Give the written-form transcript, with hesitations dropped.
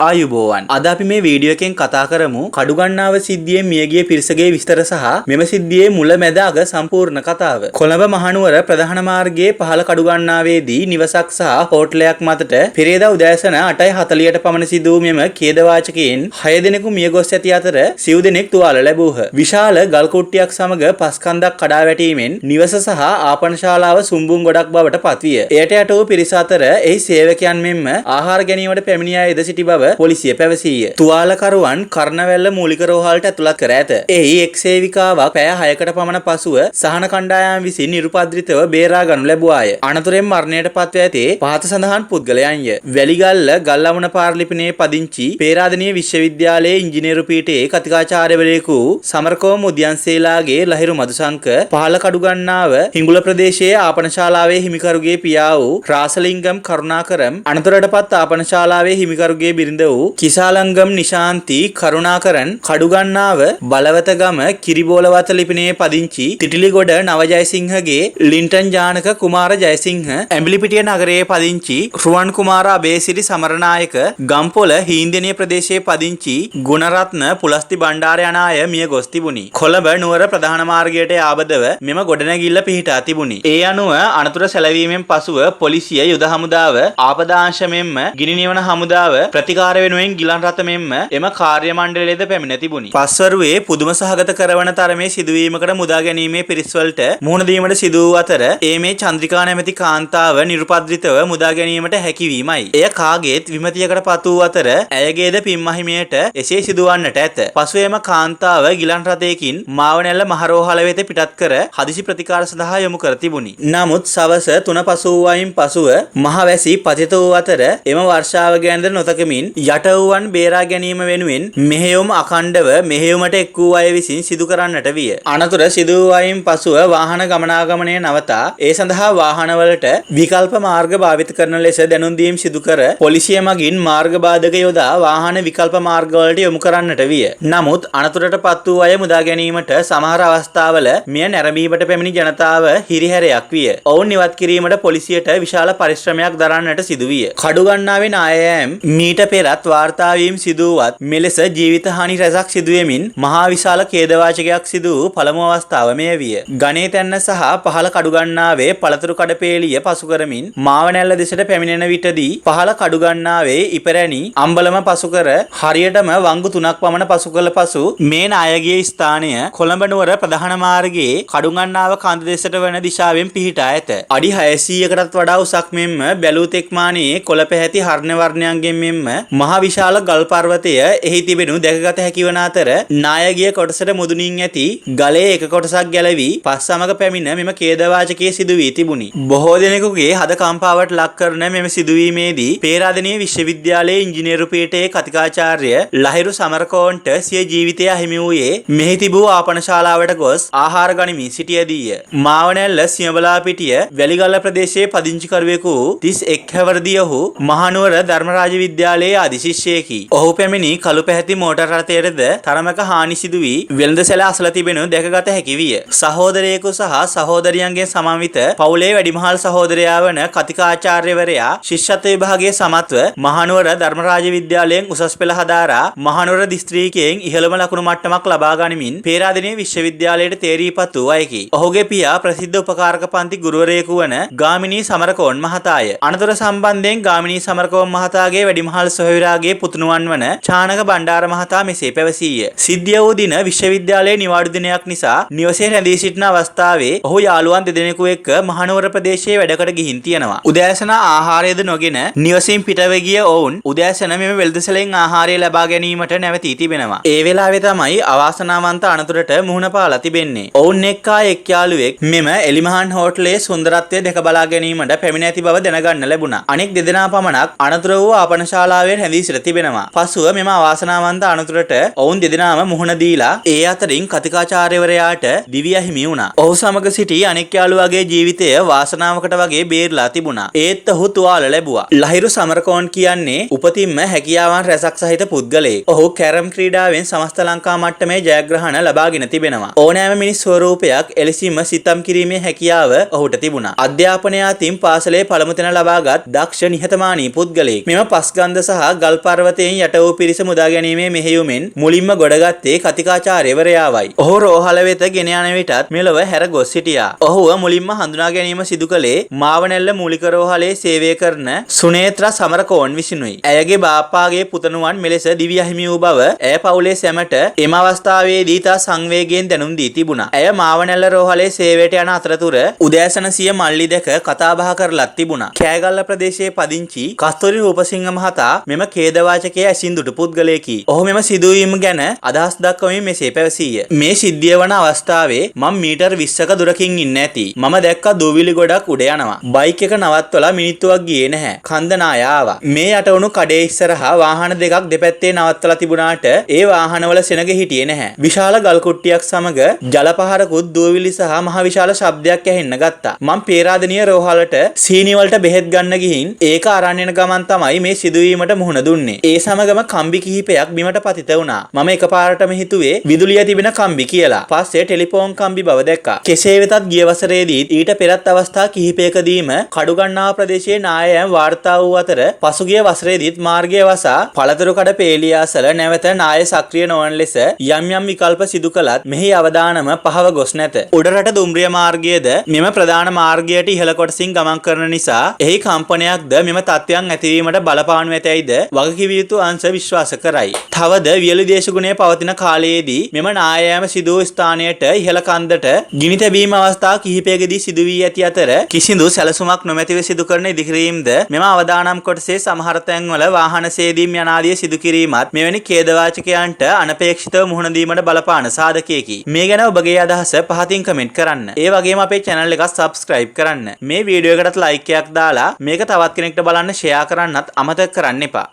ආයුබෝවන් අද අපි මේ වීඩියෝ එකෙන් කතා කරමු කඩුගන්නාව සිද්ධියේ මියගිය පිරිසගේ විස්තර සහ මෙම සිද්ධියේ මුල මැද අග සම්පූර්ණ කතාව. කොළඹ මහනුවර ප්‍රධාන මාර්ගයේ පහළ කඩුගන්නාවේදී නිවසක් සහ හෝටලයක් මතට පෙරේදා උදෑසන 8:40ට පමණ සිදු වූ මෙම ඛේදවාචකයෙන් 6 දෙනෙකු මිය ගොස් ඇති අතර සිව් දෙනෙක් තුවාල ලැබූහ. විශාල ගල් කුට්ටියක් සමග පස් කන්දක් කඩා වැටීමෙන් නිවස සහ ආපනශාලාව සුම්බුන් ගොඩක් බවට පත්විය. එයට යට වූ පිරිස අතර එහි සේවකයන් මෙන්ම ආහාර ගැනීමට පැමිණි අය ද සිටි බව පොලිසිය පැවසීය. තුවාලකරුවන් කර්ණවැල්ල මූලික රෝහලට ඇතුළත් කර ඇත. එහි එක් සේවිකාවක් පැය 6කට පමණ පසුව සහන කණ්ඩායම් විසින් නිරුපද්‍රිතව බේරා ගනු ලැබුවාය. අනතුරෙන් මරණයට පත්ව ඇති පහත සඳහන් පුද්ගලයන්ය. වැලිගල්ල ගල්ලවුණ පාර්ලිපිනේ පදිංචි පේරාදෙණිය විශ්වවිද්‍යාලයේ ඉංජිනේරු පීඨයේ කතිකාචාර්යවරයෙකු සමරකෝම උද්‍යන්සේලාගේ ලහිරු මදුසංක පහළ කඩුගන්නාව හිඟුල ප්‍රදේශයේ ආපනශාලාවේ හිමිකරුගේ පියා වූ රාසලිංගම් කරුණාකරම් අනතුරටපත් ආපනශාලාවේ හිමිකරුගේ බිරිඳ වූ කිසාලංගම් නිශාන්ති කරුණාකරන් කඩුගන්නාව බලවතගම කිරිබෝලවත ලිපිනේ පදිංචි තිටිලිගොඩ නවජයසිංහගේ ලින්ටන් ජානක කුමාර ජයසිංහ ඇඹිලිපිටිය නගරයේ පදිංචි රුවන් කුමාර අබේසිරි සමරනායක ගම්පොළ හීන්දෙනිය ප්‍රදේශයේ පදිංචි ගුණරත්න පුලස්ති බණ්ඩාර යන අය මිය ගොස් තිබුණි. කොළඹ නුවර ප්‍රධාන මාර්ගයට ආබදව මෙම ගොඩනැගිල්ල පිහිටා තිබුණි. ඒ අනුව අනතුර සැලවීමෙන් පසුව පොලිසිය යුද හමුදාව ආපදාංශ මෙන්ම ගිනි නිවන හමුදාව ප්‍රතිකාර වෙනුවෙන් ගිලන් රථ මෙන්ම එම කාර්ය මණ්ඩලයේද පැමිණ තිබුණි. පස්වරුවේ පුදුම සහගත කරවන තරමේ සිදුවීමකට මුදා ගැනීමේ පිරිස්වලට මුහුණ දීමට සිදු වූ අතර ඒ මේ චන්ද්‍රිකා නැමැති කාන්තාව නිරුපද්‍රිතව මුදා ගැනීමට හැකිවීමයි. එය කාගේත් විමතියකට පත් වූ අතර ඇයගේද පින්මහිමයට එසේ සිදුවන්නට ඇත. පසුවේම කාන්තාව ගිලන් රථයකින් මාවනැල්ල මහරෝහල වෙත පිටත් කර හදිසි ප්‍රතිකාර සඳහා යොමු කර තිබුණි. නමුත් සවස 3 පසු වූයින් පසුව මහවැසි පතිත වූ අතර එම වර්ෂාව ගැනද නොතකමින් යට වූවන් බේරා ගැනීම වෙනුවෙන් මෙහෙයුම් අඛණ්ඩව මෙහෙයුමට එක් වූ අය විසින් සිදු කරන්නට විය. අනතුර සිදු වූයින් පසුව වාහන ගමනාගමනය නවතා ඒ සඳහා වාහනවලට විකල්ප මාර්ග භාවිත කරන ලෙස දැනුම් දීම් සිදු කර පොලිසිය මගින් මාර්ග බාධක යොදා වාහන විකල්ප මාර්ගවලට යොමු කරන්නට විය. නමුත් අනතුරට පත් වූ අය මුදා ගැනීමට සමහර අවස්ථාවල මෙය නැරඹීමට පැමිණි ජනතාව හිරිහැරයක් විය. ඔවුන් ඉවත් කිරීමට පොලිසියට විශාල පරිශ්‍රමයක් දරන්නට සිදු විය. කඩුගන්නාවේ නායෑම් මීට පෙරත් වාර්තාවීම් සිදුවත් මෙලෙස ජීවිත හානි රැසක් සිදුවෙමින් මහා විශාල ඛේදවාචකයක් සිදු වූ පළමු අවස්ථාව මෙය විය. ගණේ තැන්න සහ පහළ කඩුගන්නාවේ පළතුරු කඩපේලිය පසු කරමින් මාවනැල්ල දෙසට පැමිණෙන විටදී පහළ කඩුගන්නාවේ ඉපැරැණි අම්බලම පසු කර හරියටම වංගු 3ක් පමණ පසු කළ පසු මේ නායකගේ ස්ථානය කොළඹ නුවර ප්‍රධාන මාර්ගයේ කඩුගන්නාව කන්ද දෙසට වන දිශාවෙන් පිහිටා ඇත. අඩි 600කටත් වඩා උසක් මෙන්ම බැලූ තෙක්මානයේ කොළ පැහැති හර්ණ වර්ණයන්ගෙන් මෙන්ම මහා විශාල ගල් පර්වතය එහි තිබෙනු දැකගත හැකි වන අතර නායකගේ කොටසට මුදුනින් ඇති ගලේ එක කොටසක් ගැලවි පස් සමග පැමිණ මෙම ඛේදවාචකයේ සිදු වී තිබුණි. බොහෝ දෙනෙකුගේ හද කම්පාවට ලක් කරන මෙම සිදුවීමේදී පේරාදෙණිය විශ්වවිද්‍යාලයේ ඉංජිනේරු පීඨයේ කතිකාචාර්ය ලහිරු සමරකෝන්ට සිය ජීවිතය අහිමි වූයේ මෙහි තිබූ ආපනශාලාවට ගොස් ආහාර ගනිමින් සිටියදීය. මාවනැල්ල සියඹලාපිටිය වැලිගල්ල ප්‍රදේශයේ පදිංචිකරුවෙකු 31 හැවිරිදි ඔහු මහනුවර ධර්මරාජ විද්‍යාලයේ අධිශිෂ්‍යයෙකි. ඔහු පැමිණි කළු පැහැති මෝටර් රථයටද තරමක හානි සිදු වී වෙළඳසැල අසල තිබෙනු දැකගත හැකි විය. සහෝදරයෙකු සහ සහෝදරියන්ගෙන් සමන්විත පවුලේ වැඩිමහල් සහෝදරයා වන කතිකාචාර්යවරයා ශිෂ්‍යත්ව විභාගයේ සමත්ව මහනුවර ධර්මරාජ විද්‍යාලයෙන් උසස් පෙළ හදාරා මහනුවර දිස්ත්‍රික්කයෙන් ඉහළම ලකුණු මට්ටමක් ලබා ගනිමින් පේරාදෙණිය විශ්වවිද්‍යාලයට තේරීපත් වූ අයකි. ඔහුගේ පියා ප්‍රසිද්ධ උපකාරක පන්ති ගුරුවරයෙකු වන ගාමිණී සමරකෝන් මහතාය. අනතුර සම්බන්ධයෙන් ගාමිණී සමරකෝන් මහතාගේ වැඩිමහල් සොහොයුරාගේ පුතුණුවන් වන චානක බණ්ඩාර මහතා මෙසේ පැවසීය. සිද්ධිය වූ දින විශ්වවිද්‍යාලයේ නිවාඩු දිනයක් නිසා නිවසේ රැඳී සිටින අවස්ථාවේ ඔහු යාළුවන් දෙදෙනෙකු එක්ක මහනුවර ප්‍රදේශයේ වැඩකට ගිහින් තියෙනවා. උදෑසන ආහාරයද නොගෙන නිවසින් පිටව ගිය ඔවුන් උදෑසන මෙම වෙළඳසැලෙන් ආහාරය ලබා ගැනීමට නැවතී තිබෙනවා. ඒ වෙලාවේ තමයි අවාසනාවන්ත අනතුරට මුහුණ පාලා තිබෙන්නේ. ඔවුන් එක්ක එක් යාළුවෙක් මෙම එලිමහන් හෝටලයේ සුන්දරත්වය දැක බලා ගැනීමට පැමිණ ඇති බව දැනගන්න ලැබුණා. අනෙක් දෙදෙනා පමණක් අනතුර වූ ආපනශාලාවේ රැඳී සිට තිබෙනවා. පසුව මෙම අවාසනාවන්ත අනතුරට ඔවුන් දෙදෙනාම මුහුණ දීලා ඒ අතරින් කතිකාචාර්යවරයාට දිව්‍ය හිමි වුණා. ඔහු සමග සිටි අනෙක් යාළුවාගේ ජීවිතය වාසනාවකට වගේ බේරලා තිබුණා. ඒත් ඔහු තුවාල ලැබුවා. ලහිරු සමරකෝන් කියන්නේ උපතින්ම හැකියාවන් රැසක් සහිත පුද්ගලයෙක්. ඔහු කැරම් ක්‍රීඩාවෙන් සමස්ත ලංකා මට්ටමේ ජයග්‍රහණ ලබාගෙන තිබෙනවා. ඕනෑම මිනිස් ස්වරූපයක් එලෙසින්ම සිතම් කිරීමේ හැකියාව ඔහුට තිබුණා. අධ්‍යාපනය අතින් පාසලේ පළමු තැන ලබාගත් දක්ෂ නිහතමානී පුද්ගලයෙක්. මෙම පස්ගන්ධ සහ ගල් පර්වතයෙන් යට වූ පිරිස මුදා ගැනීමේ මෙහෙයුමෙන් මුලින්ම ගොඩගත්තේ කතිකාචාර්යවරයාවයි. ඔහු රෝහල වෙත ගෙන යන විටත් මෙලොව හැර ගොස් සිටියා. ඔහුව මුලින්ම හඳුනා ගැනීම සිදු කළේ මාවනැල්ල මූලික රෝහලේ සේවය කරන සුනේත්‍රා සමරකෝන් විසිනුයි. ඇයගේ බාප්පාගේ පුතණුවන් මෙලෙස දිවි අහිමි වූ බව ඇය පවුලේ සැමට එම අවස්ථාවේදී තා සංවේගයෙන් දැනුම් දී තිබුණා. ඇය මාවනැල්ල රෝහලේ සේවයට යන අතරතුර උදෑසන සිය මල්ලි දැක කතා බහ කරලත් තිබුණා. කෑගල්ල ප්‍රදේශයේ පදිංචි කස්තූරි රූපසිංහ මහතා මෙම ඛේදවාචකයේ ඇසින් දුටු පුද්ගලයෙකි. ඔහු මෙම සිදුවීම ගැන අදහස් දක්වමින් මෙසේ පැවසීය. මේ සිද්ධිය වන අවස්ථාවේ මම මීටර් 20ක දුරකින් ඉන්න ඇති. මම දැක්ක දූවිලි ගොඩක් උඩ යනවා. බයික් එක නවත්වලා මිනිත්තුවක් ගියේ නැහැ. කන්දනාය ආවා. මේ යටවුණු කඩේ ඉස්සරහා වාහන දෙකක් දෙපැත්තේ නවත්තලා තිබුණාට ඒ වාහනවල සෙනග හිටියේ නැහැ. විශාල ගල් කුට්ටියක් සමග ජල පහරකුත් දූවිලි සහ මහ විශාල ශබ්දයක් ඇහෙන්න ගත්තා. මම පේරාදෙණිය රෝහලට සීනි වලට බෙහෙත් ගන්න ගිහින් ඒක අරන් එන ගමන් තමයි මේ සිදුවීමට මුහුණ දුන්නේ. ඒ සමගම කම්බි කිහිපයක් බිමට පතිත වුණා. මම එකපාරටම හිතුවේ විදුලිය තිබෙන කම්බි කියලා. පස්සේ ටෙලිෆෝන් කම්බි බව දැක්කා. කෙසේ වෙතත් ගිය වසරේදී ඊට පෙරත් අවස්ථා කිහිපයකදීම කඩුගන්නාව ප්‍රදේශයේ නායයන් වාර්තා වූ අතර පසුගිය වසරේදීත් මාර්ගය වසා පළතුරු කඩ පේලියාසල නැවත නාය සක්‍රිය නොවන ලෙස යම් යම් විකල්ප සිදු කළත් මෙහි අවදානම පහව ගොස් නැත. උඩරට දුම්රිය මාර්ගයේද මෙම ප්‍රධාන මාර්ගයට ඉහළ කොටසින් ගමන් කරන නිසා එහි කම්පනයක්ද මෙම තත්ත්වයන් ඇතිවීමට බලපානු ඇතැයිද වගකිවිය යුතු අංශ විශ්වාස කරයි. තවද වියලි දේශගුණය පවතින කාලයේදී මෙම නායෑම සිදු වූ ස්ථානයට ඉහළ කන්දට ගිනි තැබීම අවස්ථා කිහිපයකදී සිදු වී ඇති අතර කිසිදු සැලසුමක් නොමැතිව සිදු කරන ඉදිකිරීමද මෙම අවදානම් කොටසේ සමහර තැන්වල වාහන සේදීම් යනාදිය සිදු කිරීමත් මෙවැනි ඛේදවාචකයන්ට අනපේක්ෂිතව මුහුණ දීමට බලපාන සාධකයකි. මේ ගැන ඔබගේ අදහස පහතින් කමෙන්ට් කරන්න. ඒ වගේම අපේ channel එක subscribe කරන්න. මේ වීඩියෝ එකටත් like එකක් දාලා මේක තවත් කෙනෙක්ට බලන්න share කරන්නත් අමතක කරන්න එපා.